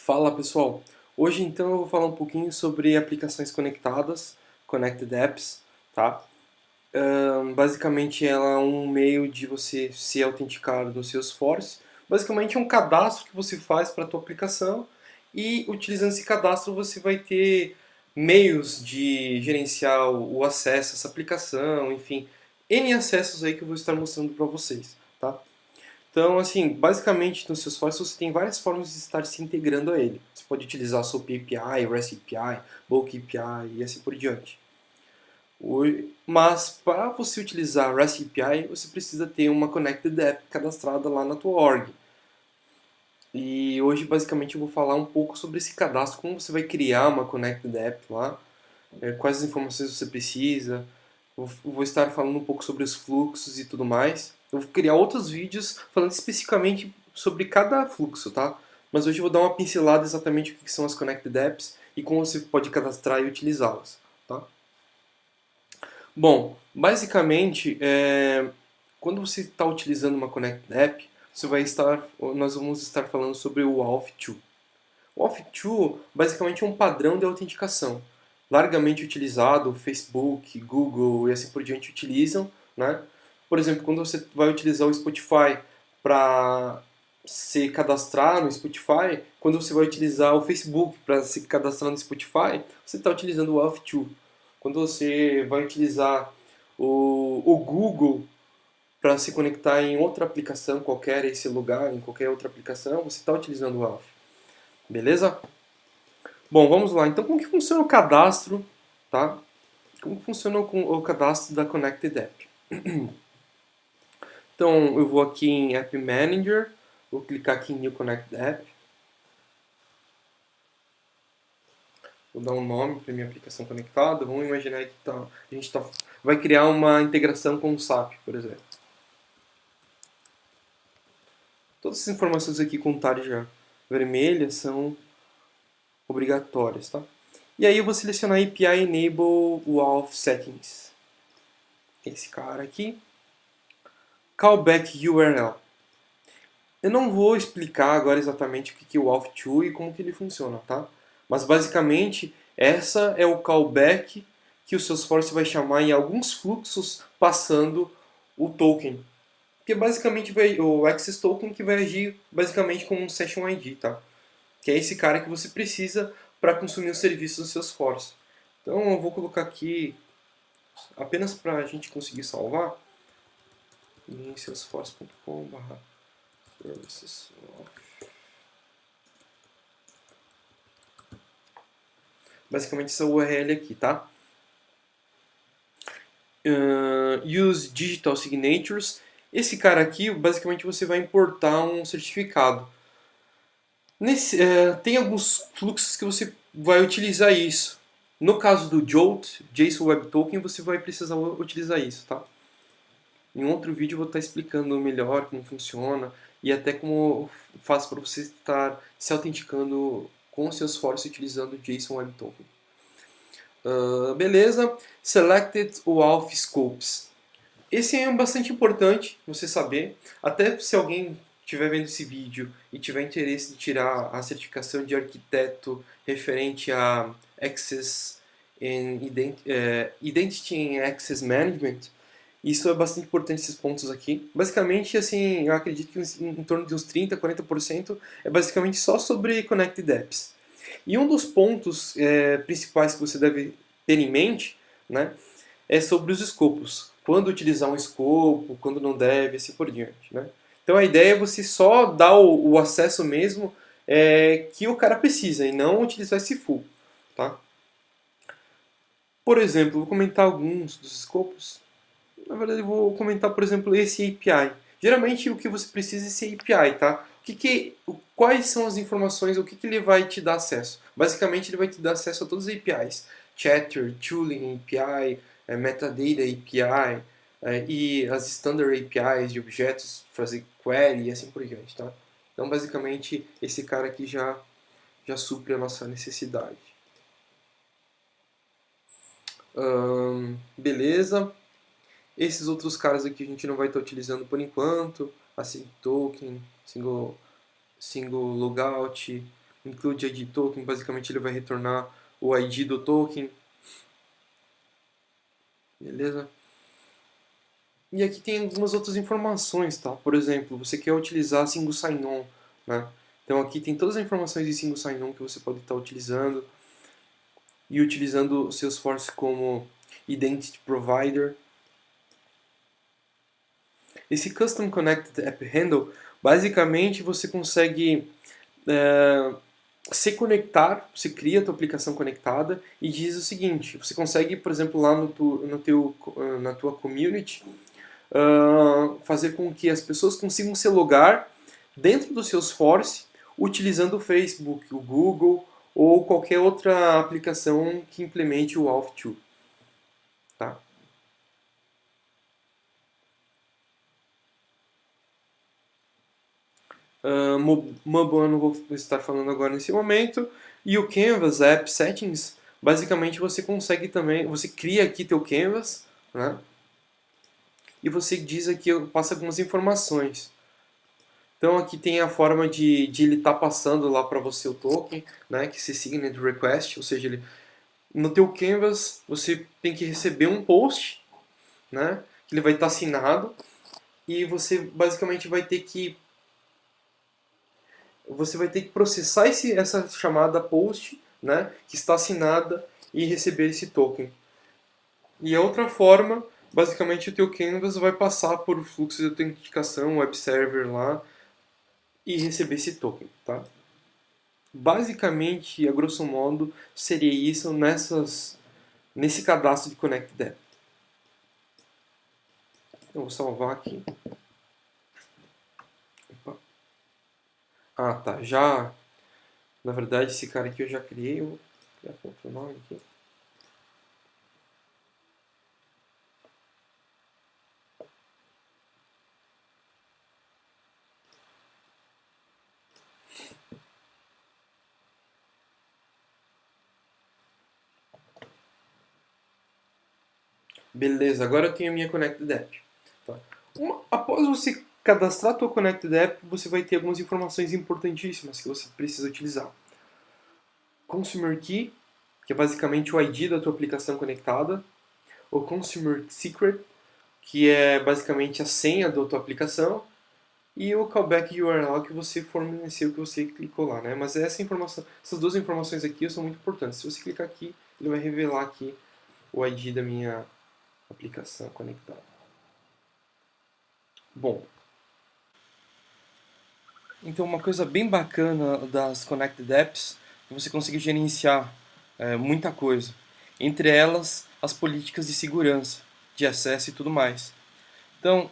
Fala pessoal, hoje então eu vou falar um pouquinho sobre aplicações conectadas, Connected Apps, tá? Basicamente ela é um meio de você se autenticar no Salesforce. Basicamente é um cadastro que você faz para a tua aplicação e utilizando esse cadastro você vai ter meios de gerenciar o acesso a essa aplicação, enfim, N acessos aí que eu vou estar mostrando para vocês, tá? Então, assim, basicamente no Salesforce você tem várias formas de estar se integrando a ele. Você pode utilizar SOAP API, REST API, Bulk API e assim por diante. Mas para você utilizar REST API, você precisa ter uma Connected App cadastrada lá na tua org. E hoje basicamente eu vou falar um pouco sobre esse cadastro, como você vai criar uma Connected App lá, quais as informações você precisa. Vou estar falando um pouco sobre os fluxos e tudo mais. Eu vou criar outros vídeos falando especificamente sobre cada fluxo, tá? Mas hoje eu vou dar uma pincelada exatamente o que são as Connected Apps e como você pode cadastrar e utilizá-las, tá? Bom, basicamente, quando você está utilizando uma Connected App, nós vamos estar falando sobre o Auth2. O Auth2 basicamente é um padrão de autenticação, largamente utilizado, Facebook, Google e assim por diante utilizam, né? Por exemplo, quando você vai utilizar o Spotify para se cadastrar no Spotify, quando você vai utilizar o Facebook para se cadastrar no Spotify, você está utilizando o Auth2. Quando você vai utilizar o Google para se conectar em outra aplicação qualquer, esse lugar, em qualquer outra aplicação, você está utilizando o Auth. Beleza? Bom, vamos lá. Então, como que funciona o cadastro, tá? Como que funciona o cadastro da Connected App? Então, eu vou aqui em App Manager, vou clicar aqui em New Connected App, vou dar um nome para minha aplicação conectada. Vamos imaginar que a gente vai criar uma integração com o SAP, por exemplo. Todas essas informações aqui com tarja vermelha são obrigatórias, tá? E aí eu vou selecionar API Enable Auth Settings. Esse cara aqui. Callback URL. Eu não vou explicar agora exatamente o que é o Auth2 e como que ele funciona, tá? Mas basicamente, essa é o callback que o Salesforce vai chamar em alguns fluxos passando o token. Que basicamente o Access Token que vai agir basicamente como um Session ID, tá? Que é esse cara que você precisa para consumir os serviços do Salesforce. Então eu vou colocar aqui apenas para a gente conseguir salvar em salesforce.com/services. Basicamente essa URL aqui, tá? Use Digital Signatures. Esse cara aqui, basicamente você vai importar um certificado. Tem alguns fluxos que você vai utilizar isso. No caso do JWT, JSON Web Token, você vai precisar utilizar isso, tá? Em outro vídeo eu vou estar explicando melhor como funciona e até como faz para você estar se autenticando com o Salesforce utilizando o JSON Web Token. Beleza, Selected Auth Scopes. Esse é bastante importante você saber, até se alguém estiver vendo esse vídeo e tiver interesse de tirar a certificação de arquiteto referente a Identity and Access Management, isso é bastante importante, esses pontos aqui. Basicamente, assim, eu acredito que em torno de uns 30, 40% é basicamente só sobre Connected Apps. E um dos pontos principais que você deve ter em mente, né, é sobre os escopos. Quando utilizar um escopo, quando não deve, assim por diante. Né? Então a ideia é você só dar o acesso mesmo que o cara precisa e não utilizar esse full. Tá? Por exemplo, vou comentar alguns dos escopos. Na verdade, eu vou comentar, por exemplo, esse API. Geralmente o que você precisa é esse API, tá? Quais são as informações, o que ele vai te dar acesso? Basicamente, ele vai te dar acesso a todas as APIs. Chatter, Tooling API, Metadata API e as Standard APIs de objetos, fazer query e assim por diante, tá? Então, basicamente, esse cara aqui já supre a nossa necessidade. Beleza. Esses outros caras aqui a gente não vai estar utilizando por enquanto. Async Token, Single Logout, include ID token, basicamente ele vai retornar o ID do token. Beleza? E aqui tem algumas outras informações, tá? Por exemplo, você quer utilizar single sign-on, né? Então aqui tem todas as informações de single sign-on que você pode estar utilizando e utilizando o Salesforce como Identity Provider. Esse Custom Connected App Handle, basicamente você consegue se conectar, você cria a tua aplicação conectada e diz o seguinte, você consegue, por exemplo, lá na tua community, fazer com que as pessoas consigam se logar dentro do Salesforce utilizando o Facebook, o Google ou qualquer outra aplicação que implemente o Auth2. Tá? Mobile eu não vou estar falando agora nesse momento. E o Canvas App Settings, basicamente você consegue também, você cria aqui teu Canvas, né? E você diz aqui, passa algumas informações. Então aqui tem a forma de ele estar passando lá para você o token, né? Que se Signed Request, ou seja, no teu Canvas você tem que receber um post, né? Que ele vai estar assinado e você basicamente vai ter que processar essa chamada post, né, que está assinada e receber esse token. E a outra forma, basicamente o teu Canvas vai passar por o fluxo de autenticação, web server lá e receber esse token, tá? Basicamente, a grosso modo, seria isso nesse cadastro de Connected App. Eu vou salvar aqui. Opa. Ah, tá. Na verdade, esse cara aqui eu já criei. Eu vou criar outro nome aqui. Beleza, agora eu tenho a minha Connected App. Tá. Após você cadastrar a tua Connected App, você vai ter algumas informações importantíssimas que você precisa utilizar. Consumer Key, que é basicamente o ID da tua aplicação conectada. O Consumer Secret, que é basicamente a senha da tua aplicação. E o callback URL que você forneceu, que você clicou lá, né? Mas essas duas informações aqui são muito importantes. Se você clicar aqui, ele vai revelar aqui o ID da minha aplicação conectada. Bom, então uma coisa bem bacana das Connected Apps é você conseguir gerenciar muita coisa. Entre elas, as políticas de segurança, de acesso e tudo mais. Então,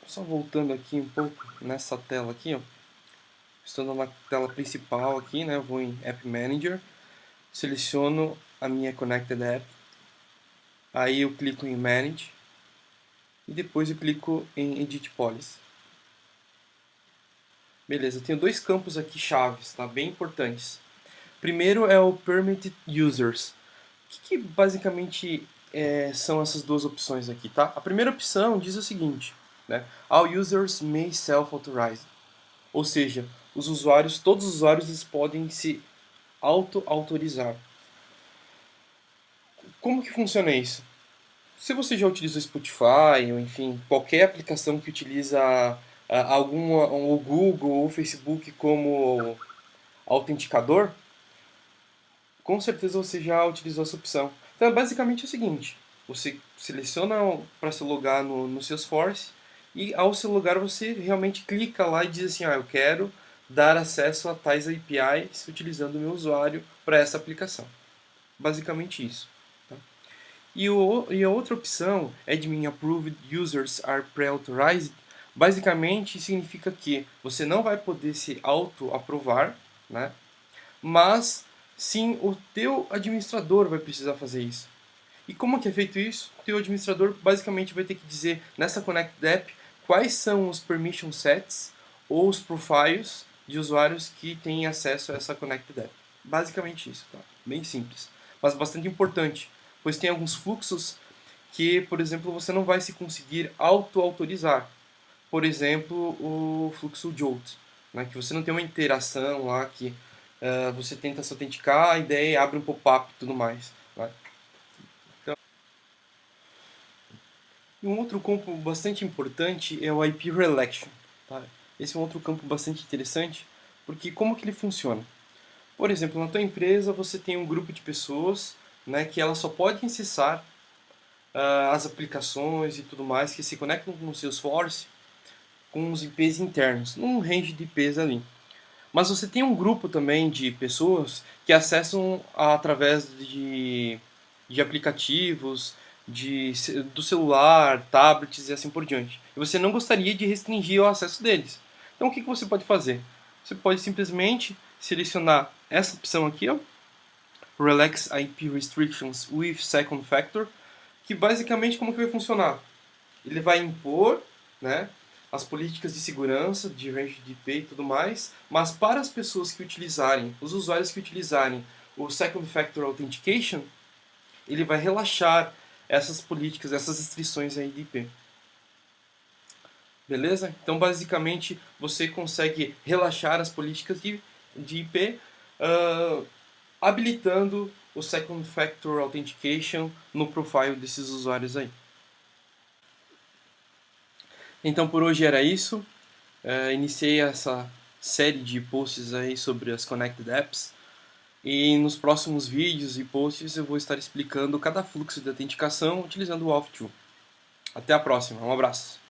só voltando aqui um pouco nessa tela aqui, ó. Estou na tela principal aqui, né? Eu vou em App Manager, seleciono a minha Connected App, aí eu clico em Manage e depois eu clico em Edit Policy. Beleza, eu tenho dois campos aqui chaves, tá? Bem importantes. Primeiro é o Permitted Users. O que basicamente são essas duas opções aqui, tá? A primeira opção diz o seguinte, né? All users may self-authorize. Ou seja, todos os usuários eles podem se auto-autorizar. Como que funciona isso? Se você já utiliza o Spotify, ou enfim, qualquer aplicação que utiliza o Google ou o Facebook como autenticador, com certeza você já utilizou essa opção. Então, basicamente é o seguinte, você seleciona para se logar no Salesforce e ao se logar você realmente clica lá e diz assim, eu quero dar acesso a tais APIs utilizando o meu usuário para essa aplicação. Basicamente isso. Tá? E a outra opção, Admin Approved Users are Pre-Authorized, basicamente significa que você não vai poder se auto-aprovar, né? Mas sim o teu administrador vai precisar fazer isso. E como que é feito isso? O teu administrador basicamente vai ter que dizer nessa Connected App quais são os permission sets ou os profiles de usuários que têm acesso a essa Connected App. Basicamente isso, tá? Bem simples, mas bastante importante, pois tem alguns fluxos que, por exemplo, você não vai se conseguir auto-autorizar. Por exemplo, o fluxo Jolt, né? Que você não tem uma interação lá que você tenta se autenticar, a ideia abre um pop-up e tudo mais. Né? Então, e um outro campo bastante importante é o IP Redirection. Tá? Esse é um outro campo bastante interessante, porque como que ele funciona? Por exemplo, na tua empresa você tem um grupo de pessoas, né, que elas só podem acessar as aplicações e tudo mais que se conectam com o Salesforce com os IPs internos, num range de IPs ali. Mas você tem um grupo também de pessoas que acessam através de aplicativos, do celular, tablets e assim por diante. E você não gostaria de restringir o acesso deles. Então o que você pode fazer? Você pode simplesmente selecionar essa opção aqui, ó, Relax IP Restrictions with Second Factor, que basicamente como que vai funcionar? Ele vai impor, né, as políticas de segurança, de range de IP e tudo mais, mas para as pessoas que utilizarem, os usuários que utilizarem o Second Factor Authentication, ele vai relaxar essas políticas, essas restrições aí de IP. Beleza? Então, basicamente, você consegue relaxar as políticas de IP, habilitando o Second Factor Authentication no profile desses usuários aí. Então, por hoje era isso. Iniciei essa série de posts aí sobre as Connected Apps e nos próximos vídeos e posts eu vou estar explicando cada fluxo de autenticação utilizando o Auth2. Até a próxima, um abraço!